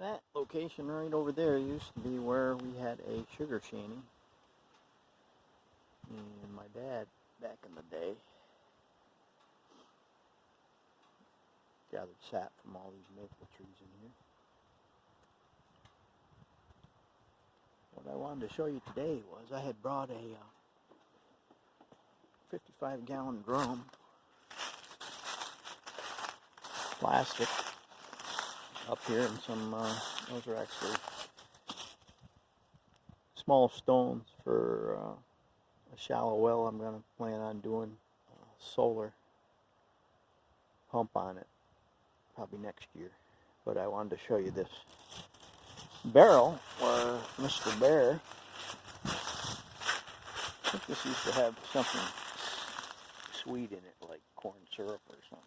That location right over there used to be where we had a sugar shanty. And my dad, back in the day, gathered sap from all these maple trees in here. What I wanted to show you today was I had brought a 55-gallon drum, plastic, up here, and some, those are actually small stones for a shallow well I'm going to plan on doing a solar pump on it, probably next year. But I wanted to show you this barrel where Mr. Bear, I think this used to have something sweet in it, like corn syrup or something.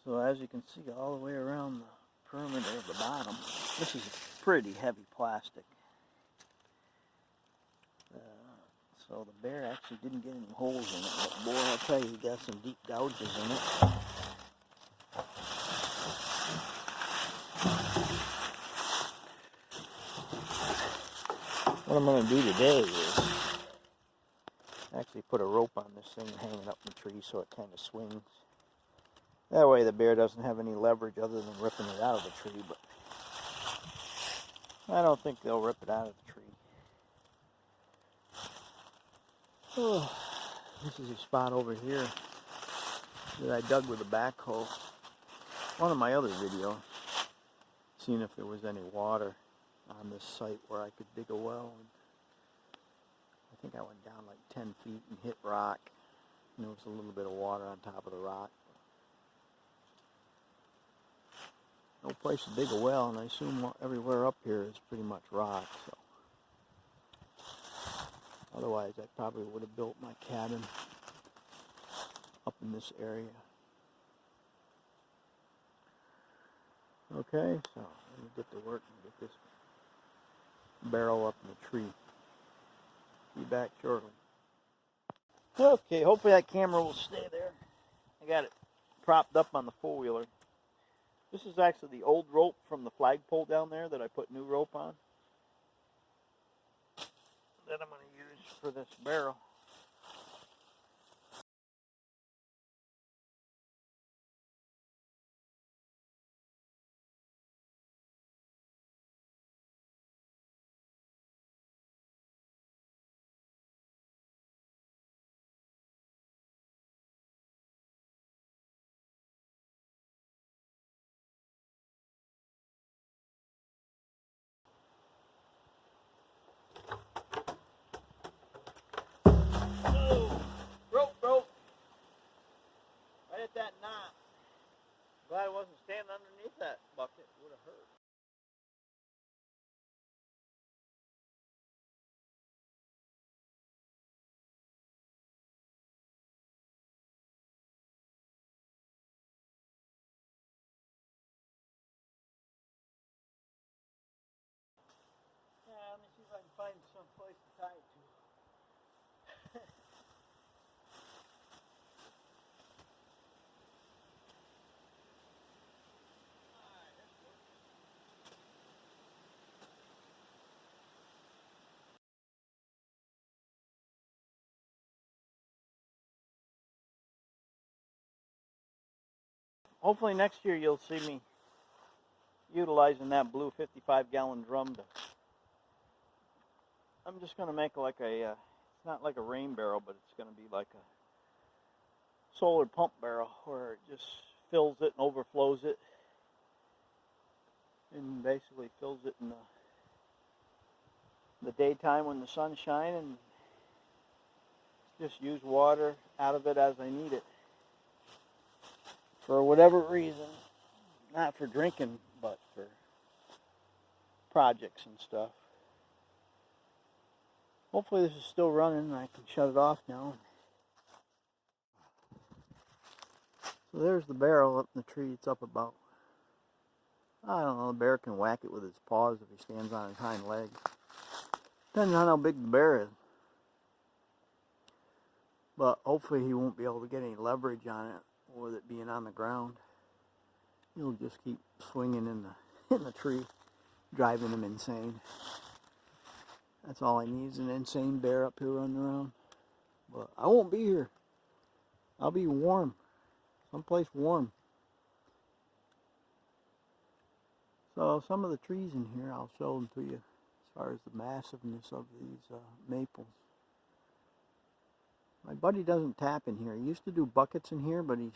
So as you can see all the way around the perimeter of the bottom, this is pretty heavy plastic. So the bear actually didn't get any holes in it, but boy, I'll tell you, he got some deep gouges in it. What I'm going to do today is actually put a rope on this thing and hang it up in the tree so it kind of swings. That way the bear doesn't have any leverage other than ripping it out of the tree, but I don't think they'll rip it out of the tree. Oh, this is a spot over here that I dug with a backhoe. One of my other videos, seeing if there was any water on this site where I could dig a well. And I think I went down like 10 feet and hit rock, and there was a little bit of water on top of the rock. No place to dig a well, and I assume everywhere up here is pretty much rock. So otherwise, I probably would have built my cabin up in this area. Okay, so let me get to work and get this barrel up in the tree. Be back shortly. Okay, hopefully that camera will stay there. I got it propped up on the four-wheeler. This is actually the old rope from the flagpole down there that I put new rope on, that I'm going to use for this barrel. Oh, rope, right at that knot. Glad I wasn't standing underneath that bucket. Would have hurt. Yeah, let me see if I can find some place to tie it to. Hopefully next year you'll see me utilizing that blue 55-gallon drum. I'm just going to make like a, it's not like a rain barrel, but it's going to be like a solar pump barrel where it just fills it and overflows it. And basically fills it in the daytime when the sun's shining, and just use water out of it as I need it. For whatever reason, not for drinking, but for projects and stuff. Hopefully this is still running and I can shut it off now. So there's the barrel up in the tree. It's up about, I don't know, the bear can whack it with his paws if he stands on his hind legs. Depends on how big the bear is. But hopefully he won't be able to get any leverage on it with it being on the ground. He'll just keep swinging in the tree, driving him insane. That's all I need is an insane bear up here running around. But I won't be here. I'll be warm, someplace warm. So some of the trees in here, I'll show them to you as far as the massiveness of these maples. My buddy doesn't tap in here. He used to do buckets in here, but he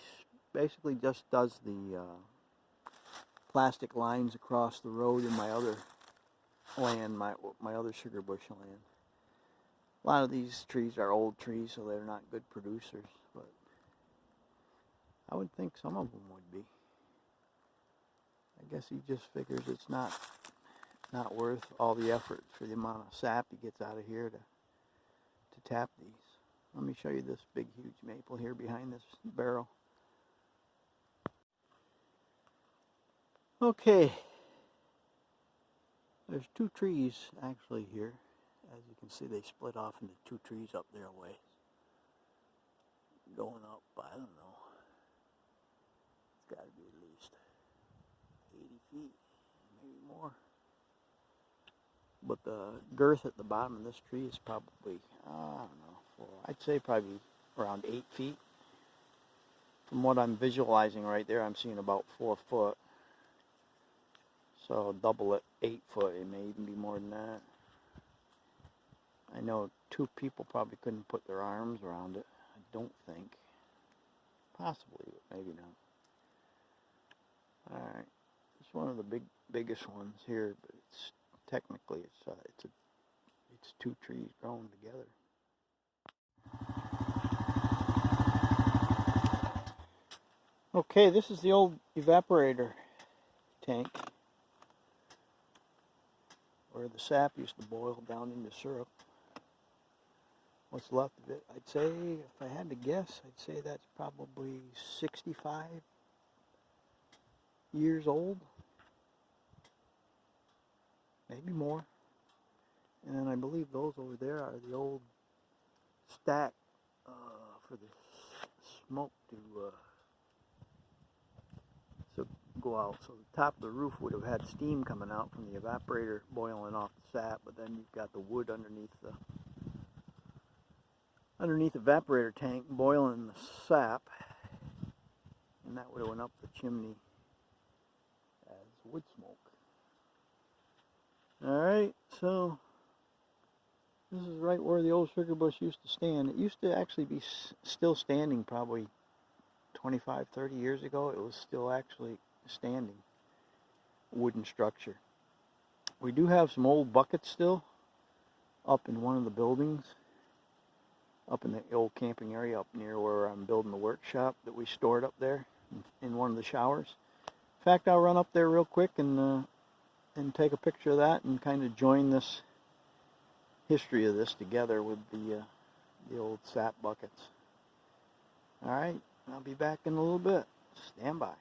basically just does the plastic lines across the road in my other land, my other sugar bush land. A lot of these trees are old trees, so they're not good producers, but I would think some of them would be. I guess he just figures it's not worth all the effort for the amount of sap he gets out of here to tap these. Let me show you this big, huge maple here behind this barrel. Okay, there's two trees actually here. As you can see, they split off into two trees up there a ways. Going up, I don't know. It's got to be at least 80 feet, maybe more. But the girth at the bottom of this tree is probably, I don't know, I'd say probably around 8 feet. From what I'm visualizing right there, I'm seeing about 4 foot. So double it, 8 foot. It may even be more than that. I know 2 people probably couldn't put their arms around it. I don't think. Possibly, but maybe not. All right, it's one of the biggest ones here, but it's technically it's 2 trees growing together. Okay, this is the old evaporator tank where the sap used to boil down into syrup. What's left of it, I'd say, if I had to guess, I'd say that's probably 65 years old, maybe more. And then I believe those over there are the old stack for the smoke to go out. So the top of the roof would have had steam coming out from the evaporator boiling off the sap, but then you've got the wood underneath the evaporator tank boiling the sap, and that would have went up the chimney as wood smoke. Alright, so this is right where the old sugar bush used to stand. It used to actually be still standing probably 25, 30 years ago. It was still actually standing wooden structure. We do have some old buckets still up in one of the buildings, up in the old camping area up near where I'm building the workshop that we stored up there in one of the showers. In fact, I'll run up there real quick and take a picture of that and kind of join this history of this together with the old sap buckets. Alright, I'll be back in a little bit. Stand by.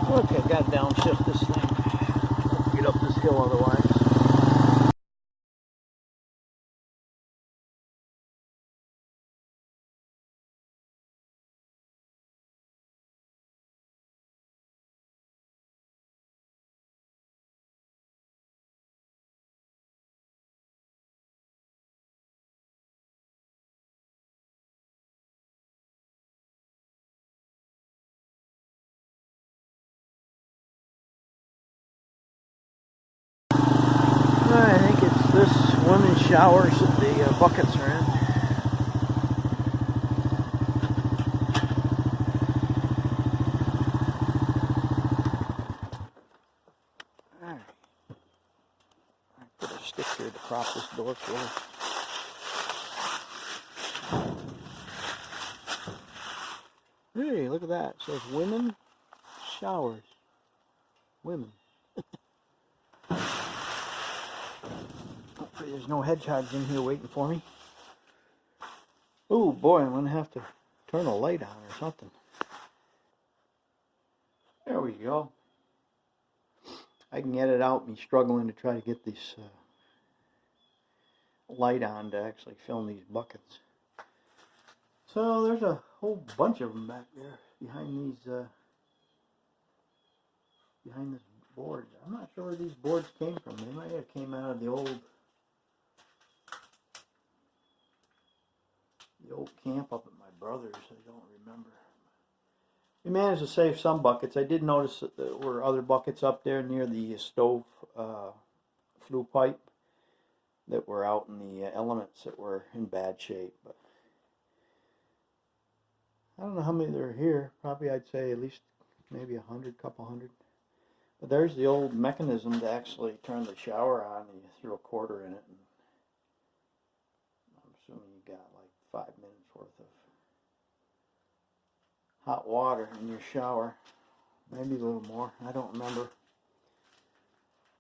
Okay, gotta downshift this thing. Get up this hill otherwise. I think it's this women's showers that the buckets are in. course. Hey, look at that. It says women showers. Women. Hopefully there's no hedgehogs in here waiting for me. Oh boy, I'm gonna have to turn a light on or something. There we go. I can edit out me struggling to try to get this light on to actually film these buckets. So there's a whole bunch of them back there behind these behind this board. I'm not sure where these boards came from. They might have came out of the old camp up at my brother's. I don't remember. We managed to save some buckets. I did notice that there were other buckets up there near the stove flue pipe that were out in the elements that were in bad shape. But I don't know how many there are here. Probably I'd say at least maybe 100, couple hundred. But there's the old mechanism to actually turn the shower on. You threw a quarter in it, and I'm assuming you got like 5 minutes worth of hot water in your shower. Maybe a little more. I don't remember.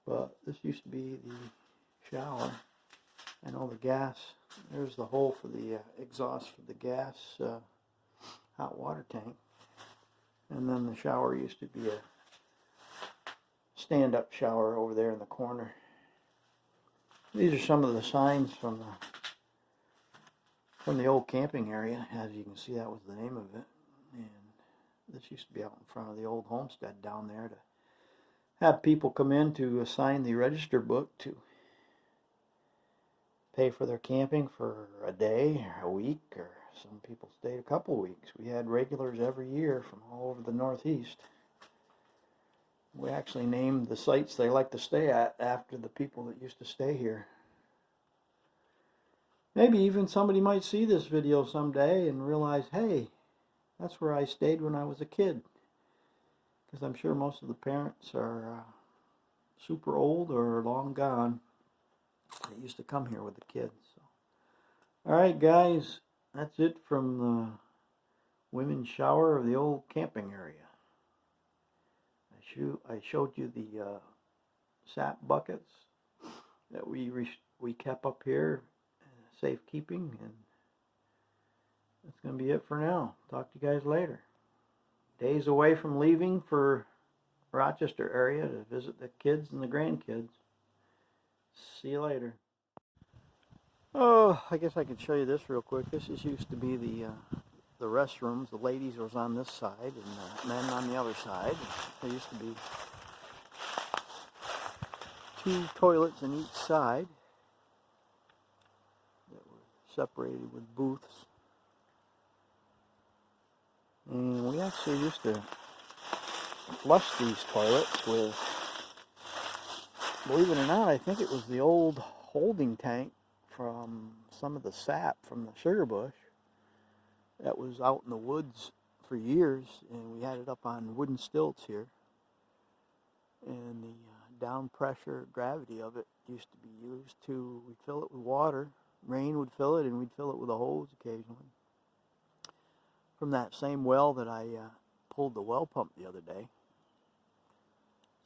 But this used to be the shower. I know the gas. There's the hole for the exhaust for the gas hot water tank. And then the shower used to be a stand-up shower over there in the corner. These are some of the signs from the old camping area. As you can see, that was the name of it. And this used to be out in front of the old homestead down there to have people come in to sign the register book to pay for their camping for a day or a week, or some people stayed a couple weeks. We had regulars every year from all over the Northeast. We actually named the sites they like to stay at after the people that used to stay here. Maybe even somebody might see this video someday and realize, hey, that's where I stayed when I was a kid. Because I'm sure most of the parents are super old or long gone. They used to come here with the kids. So. Alright guys, that's it from the women's shower of the old camping area. I showed you the sap buckets that we kept up here, safekeeping, and that's going to be it for now. Talk to you guys later. Days away from leaving for Rochester area to visit the kids and the grandkids. See you later. Oh, I guess I can show you this real quick. This used to be the restrooms. The ladies was on this side and the men on the other side. There used to be 2 toilets in each side that were separated with booths. And we actually used to flush these toilets with, believe it or not, I think it was the old holding tank from some of the sap from the sugar bush that was out in the woods for years, and we had it up on wooden stilts here, and the down pressure gravity of it used to be used to, we'd fill it with water, rain would fill it, and we'd fill it with a hose occasionally from that same well that I pulled the well pump the other day.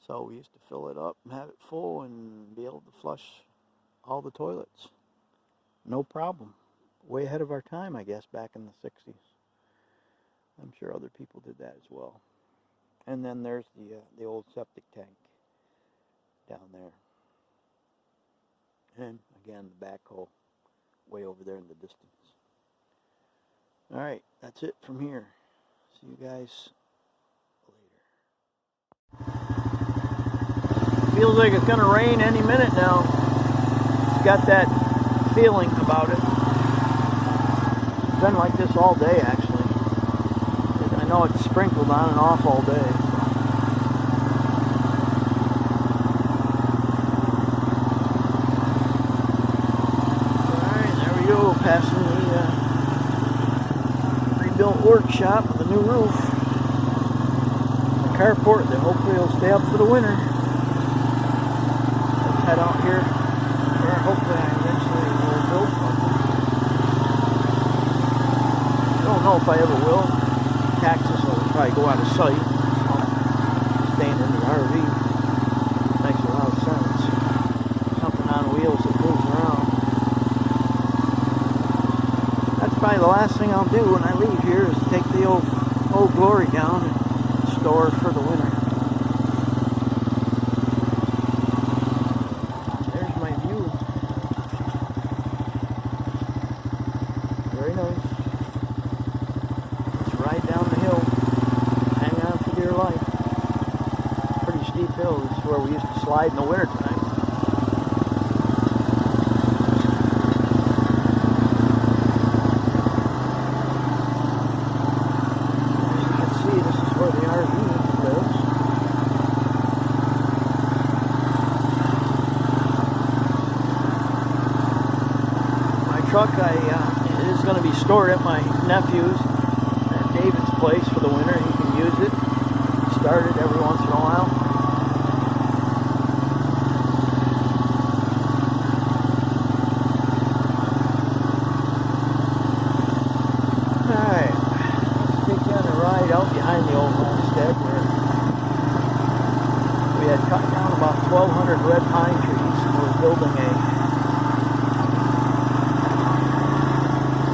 So we used to fill it up and have it full and be able to flush all the toilets, no problem. Way ahead of our time, I guess, back in the 60s. I'm sure other people did that as well. And then there's the old septic tank down there. And again, the backhoe way over there in the distance. Alright, that's it from here. See you guys later. Feels like it's going to rain any minute now. It's got that feeling about it. It's been like this all day, actually. I know it's sprinkled on and off all day. Alright, there we go, passing the rebuilt workshop with a new roof. The carport that hopefully will stay up for the winter. Let's head out here, where hopefully I eventually know if I ever will. Cactus will probably go out of sight. Staying in the RV makes a lot of sense. Something on wheels that moves around. That's probably the last thing I'll do when I leave here is take the old Glory down and store for the winter. There's my view. Very nice. Let's ride down the hill. Hang on for dear life. Pretty steep hill. This is where we used to slide in the winter time. As you can see, this is where the RV lives. My truck is going to be stored at my nephew's at David's place for the winter. He can use it. Start it every once in a while. Alright, let's take you on a ride out behind the old homestead where we had cut down about 1,200 red pine trees. We're building a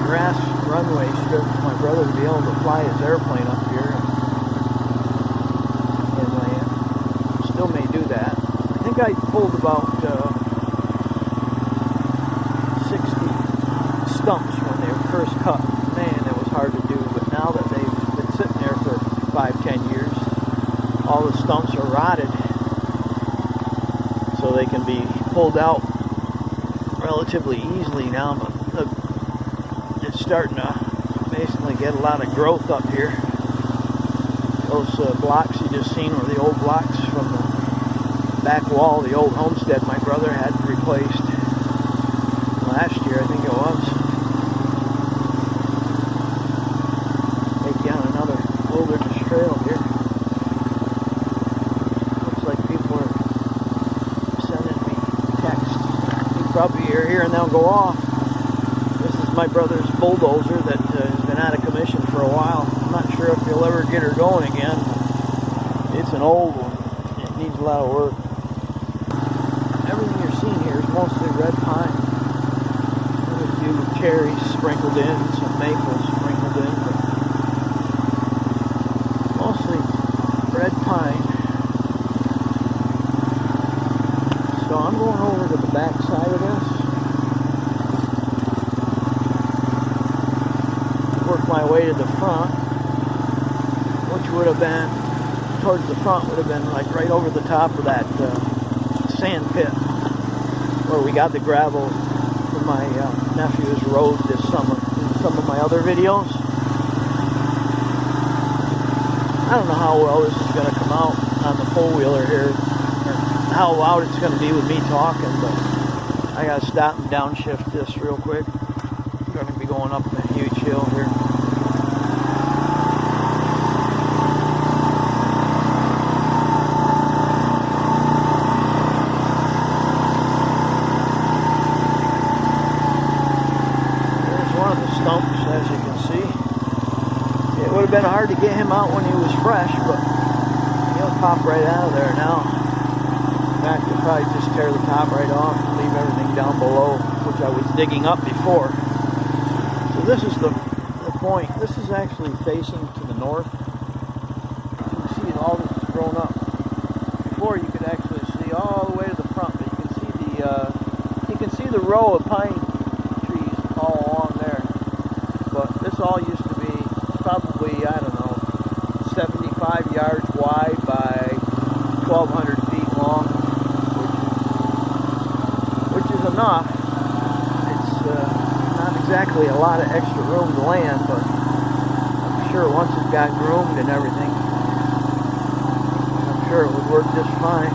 grass runway strip for my brother to be able to fly his airplane up here. And I still may do that. I think I pulled about 60 stumps when they were first cut. Man, that was hard to do, but now that they've been sitting there for 5-10 years, all the stumps are rotted, so they can be pulled out relatively easily now. But it's starting to basically get a lot of growth up here. Those blocks you just seen were the old blocks from the back wall, the old homestead my brother had replaced last year, I think it was. Take you on another wilderness trail here. Looks like people are sending me texts. You probably hear here and they'll go off. This is my brother's bulldozer that has been out of commission for a while. I'm not sure if he'll ever get her going again. It's an old one. It needs a lot of work. Everything you're seeing here is mostly red pine. There's a few cherries sprinkled in, some maples sprinkled in, but mostly red pine. So I'm going over to the back side of this. Work my way to the front, which would have been, towards the front would have been like right over the top of that sand pit where we got the gravel for my nephew's road this summer in some of my other videos. I don't know how well this is going to come out on the four-wheeler here, or how loud it's going to be with me talking, but I got to stop and downshift this real quick. I'm going to be going up a huge hill here. As you can see, it would have been hard to get him out when he was fresh, but he'll pop right out of there now. In fact, I'll probably just tear the top right off and leave everything down below, which I was digging up before. So this is the point. This is actually facing to the north. You can see all this is grown up. Before you could actually see all the way to the front, but you can see the row of pine trees all along there. But this all used to be probably, I don't know, 75 yards wide by 1,200 feet long, which is enough. It's not exactly a lot of extra room to land, but I'm sure once it got groomed and everything, I'm sure it would work just fine.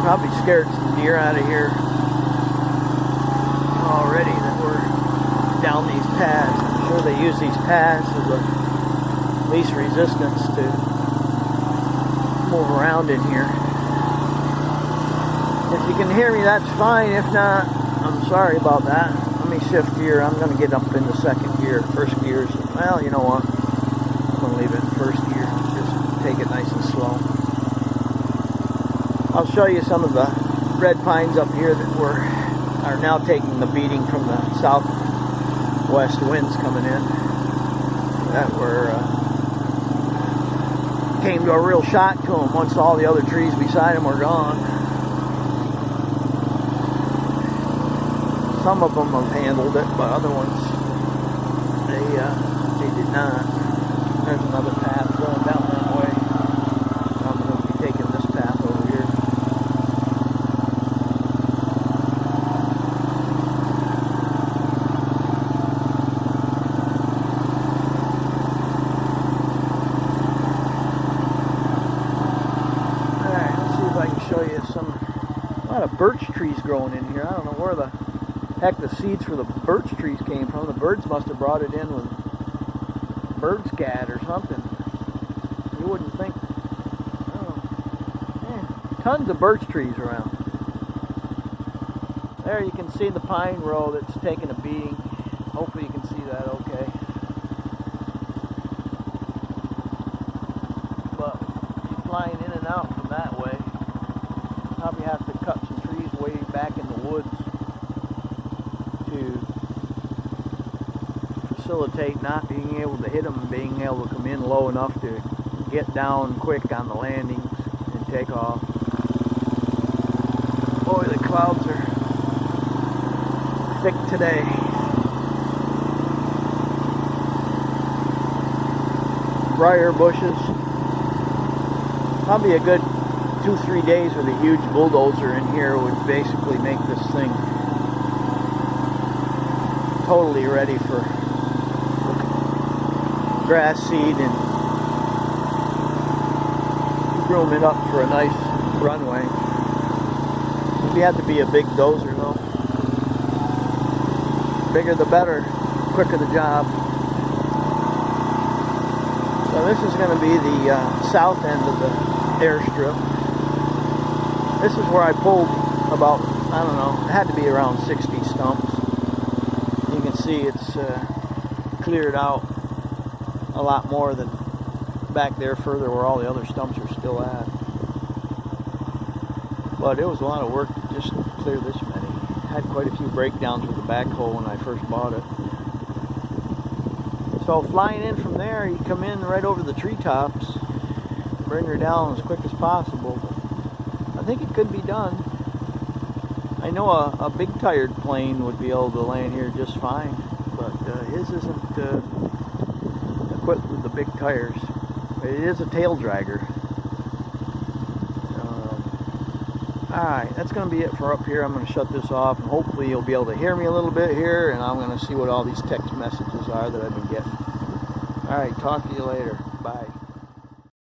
Probably scared some deer out of here already that we're down these paths. I'm sure they use these paths as the least resistance to move around in here. If you can hear me, that's fine. If not, I'm sorry about that. Let me shift gear. I'm going to get up into second gear. First gear's, well, you know what? I'm going to leave it in first gear. Just take it nice and slow. I'll show you some of the red pines up here that are now taking the beating from the southwest winds coming in. That came to a real shock to them once all the other trees beside them were gone. Some of them have handled it, but other ones, they did not. There's another path going down that way. I'm going to be taking this path over here. Alright, let's see if I can show you a lot of birch trees growing in here. I don't know where the heck the seeds for the birch trees came from. The birds must have brought it in with bird scat or something. You wouldn't think. Tons of birch trees around. There you can see the pine row that's taking a beating. Hopefully you can see that okay. But you're flying in and out from that way. Probably have to cut some trees way back in the woods to facilitate not being able to hit them and being able to come in low enough to get down quick on the landings and take off. Boy, the clouds are thick today. Briar bushes. Probably a good 2-3 days with a huge bulldozer in here would basically make this thing totally ready for grass seed and groom it up for a nice runway. You have to be a big dozer though. Bigger the better, quicker the job. So this is going to be the south end of the airstrip. This is where I pulled about, I don't know, it had to be around 60 stumps. You can see it's cleared out a lot more than back there further where all the other stumps are still at. But it was a lot of work to just clear this many. Had quite a few breakdowns with the backhoe when I first bought it. So flying in from there, you come in right over the treetops, bring her down as quick as possible. I think it could be done. I know a big tired plane would be able to land here just fine, but his isn't equipped with the big tires. It is a tail dragger. Alright, that's going to be it for up here. I'm going to shut this off, and hopefully you'll be able to hear me a little bit here, and I'm going to see what all these text messages are that I've been getting. Alright, talk to you later. Bye.